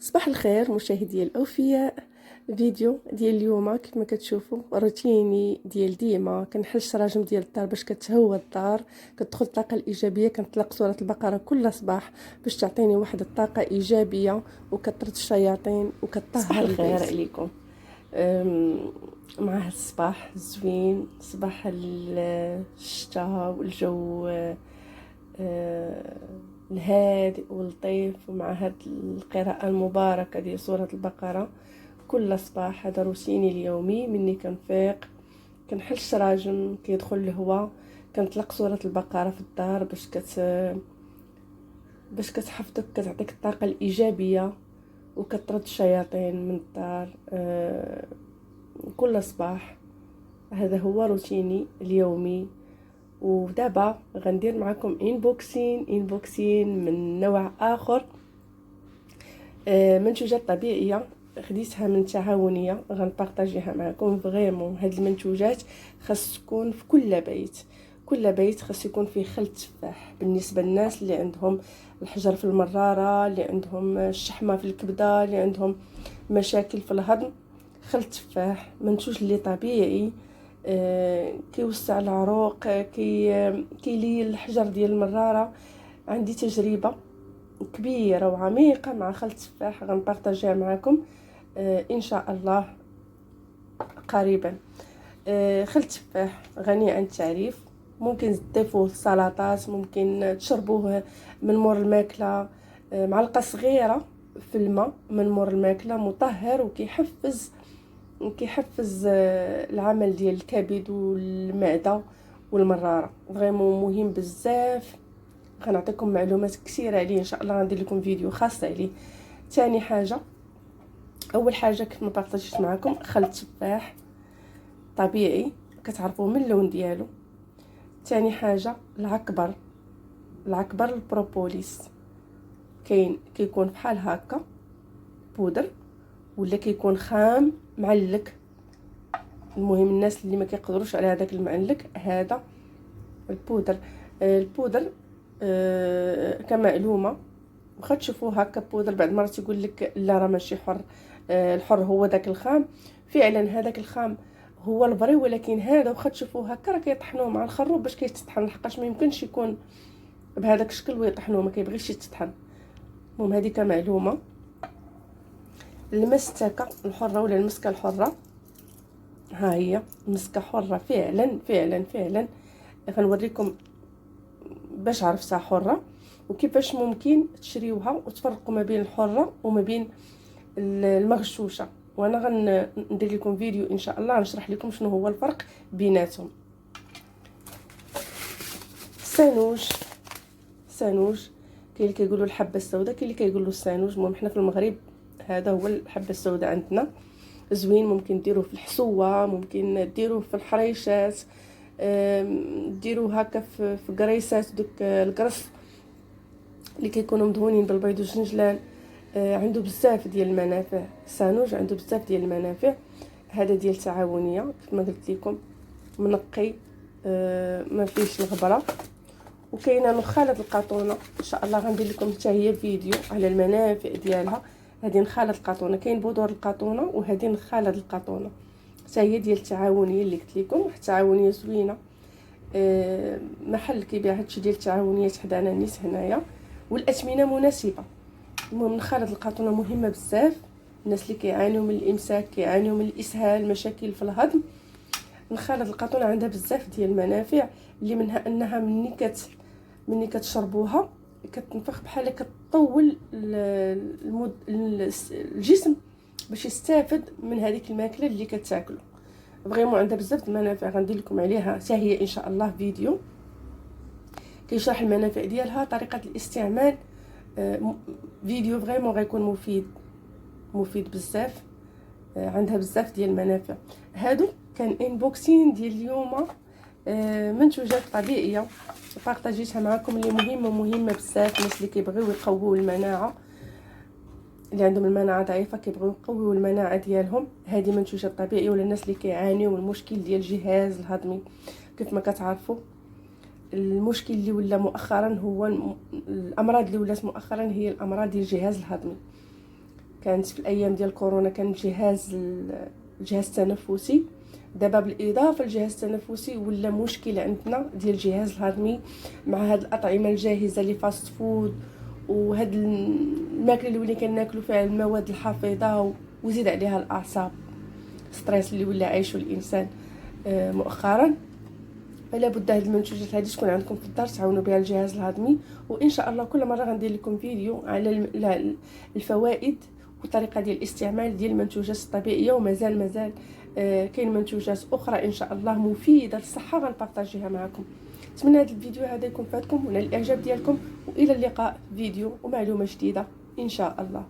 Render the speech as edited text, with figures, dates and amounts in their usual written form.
صباح الخير مشاهدي الاوفياء. فيديو ديال اليوم كما كتشوفوا روتيني ديال ديما كنحل الشراجم ديال الدار باش كتهوى الدار، كتدخل الطاقه الايجابيه. كنطلق سوره البقره كل صباح باش تعطيني واحد الطاقه ايجابيه وكترد الشياطين وكتطهر البيت. صباح الخير عليكم. مع هاد الصباح الزوين، صباح الشتاء والجو الهادئ واللطيف، ومع هاد القراءة المباركة ديال سورة البقرة كل صباح. هذا روتيني اليومي. مني كنفيق كنحل الشراجم، كيدخل الهواء، كنطلق سورة البقرة في الدار باش كتحفظك، كتعطيك الطاقة الإيجابية وكترد الشياطين من الدار كل صباح. هذا هو روتيني اليومي. ودابا غندير معكم انبوكسين من نوع اخر، منتوجات طبيعيه خديتها من تعاونيه، غنبارطاجيها معكم. فريمون هاد المنتوجات خاص تكون في كل بيت خاص يكون فيه خل تفاح. بالنسبه للناس اللي عندهم الحجر في المراره، اللي عندهم الشحمه في الكبده، اللي عندهم مشاكل في الهضم، خل تفاح منتوج اللي طبيعي، كيوسع العروق، كيلي الحجر ديال المراره. عندي تجربه كبيره وعميقه مع خل التفاح، غنبارطاجيها معكم ان شاء الله قريبا. خل التفاح غني عن التعريف، ممكن تضيفوه للسلطات، ممكن تشربوه من مور الماكله، معلقه صغيره في الماء من مور الماكله، مطهر وكيحفز العمل ديال الكبد والمعده والمراره. فريمون مهم بزاف. غنعطيكم معلومات كثيره عليه ان شاء الله، غندير لكم فيديو خاص عليه. ثاني حاجه، اول حاجه كنت مبارطاجيت معكم خل التفاح طبيعي، كتعرفوه من اللون ديالو. ثاني حاجه العكبر البروبوليس، كيكون بحال هكا بودر، ولا كيكون خام معلك. المهم الناس اللي ما كيقدروش على هذاك المعلك، هذا البودر كمعلومه واخا تشوفوه هكا بودر، بعد مرات يقول لك لا راه ماشي حر. الحر هو داك الخام. فعلا هذاك الخام هو البري، ولكن هذا واخا تشوفوه هكا راه كيطحنوه مع الخروب باش كيتطحن، لحقاش ما يمكنش يكون بهذاك الشكل ويطحنوه، ما كيبغيش يتطحن. المهم هذه كمعلومه. المستكه الحره ولا المسكه الحره، ها هي مسكه حره فعلا. غنوريكم باش عرفتها حره وكيفاش ممكن تشريوها وتفرقوا ما بين الحره وما بين المغشوشه. وانا غندير لكم فيديو ان شاء الله نشرح لكم شنو هو الفرق بيناتهم. سانوج كاين اللي كيقولوا الحبه السوداء، كاين اللي كيقولوا السانوج. المهم حنا في المغرب هذا هو الحبه السوداء عندنا. زوين، ممكن ديروه في الحصوه، ممكن ديروه في الحريشات، ديروه هكا في قريسات، دوك القرص اللي كيكونوا مدهونين بالبيض والجنجلان. عنده بزاف ديال المنافع. السانوج عنده بزاف ديال المنافع. هذا ديال تعاونيه كما قلت لكم، منقي، ما فيش الغبره. وكاينه نخاله القاطونه ان شاء الله غندير لكم حتى هي فيديو على المنافع ديالها. هذه نخاله القاطونه، كاين بذور القاطونه وهذه نخاله القاطونه حتى هي ديال التعاونيه اللي قلت لكم. واحد التعاونيه زوينه، محل كيبيع هادشي ديال التعاونيات حدانا النيس هنايا، والاثمنه مناسبه. المهم نخاله القاطونه مهمه بزاف. الناس اللي كيعانيو من الامساك، كيعانيو من الاسهال، مشاكل في الهضم، نخاله القاطونه عندها بزاف ديال المنافع، اللي منها انها مني كتشربوها كتنفخ بحال كتطول الجسم باش يستافد من هذيك الماكله اللي كتاكلوا. فريمون عندها بزاف د المنافع، غندير لكم عليها حتى هي ان شاء الله فيديو كيشرح المنافع ديالها، طريقه الاستعمال. فيديو فريمون غيكون مفيد بزاف. عندها بزاف ديال المنافع. هادو كان انبوكسين ديال اليوم، منتوجات طبيعيه بارطاجيتها معكم، اللي مهمه بزاف. الناس اللي كيبغيو يقويو المناعه، اللي عندهم المناعه ضعيفه كيبغيو يقويو المناعه ديالهم، هذه منتوجات طبيعيه. ولا الناس اللي كيعانيو من المشكل ديال الجهاز الهضمي، كيف ما كتعرفوا المشكل اللي ولا مؤخرا هو الامراض اللي ولات مؤخرا هي الامراض ديال الجهاز الهضمي. كانت في الايام ديال كورونا كان الجهاز التنفسي. دابا بالاضافه للجهاز التنفسي ولا مشكل عندنا ديال الجهاز الهضمي مع هاد الاطعمه الجاهزه اللي فاست فود، وهاد الماكله اللي كناكلوا فيها المواد الحافظه، وزيد عليها الاعصاب، ستريس اللي ولا عايشو الانسان مؤخرا. فلا بد هاد المنتوجات هذه تكون عندكم في الدار تعاونوا بها الجهاز الهضمي. وان شاء الله كل مره غندير لكم فيديو على الفوائد والطريقه ديال الاستعمال ديال المنتوجات الطبيعيه. ومازال كاين منتوجات اخرى ان شاء الله مفيده للصحه غنبارطاجيها معكم. نتمنى هذا الفيديو هذا يكون فاتكم ونال الاعجاب ديالكم، والى اللقاء فيديو ومعلومه جديده ان شاء الله.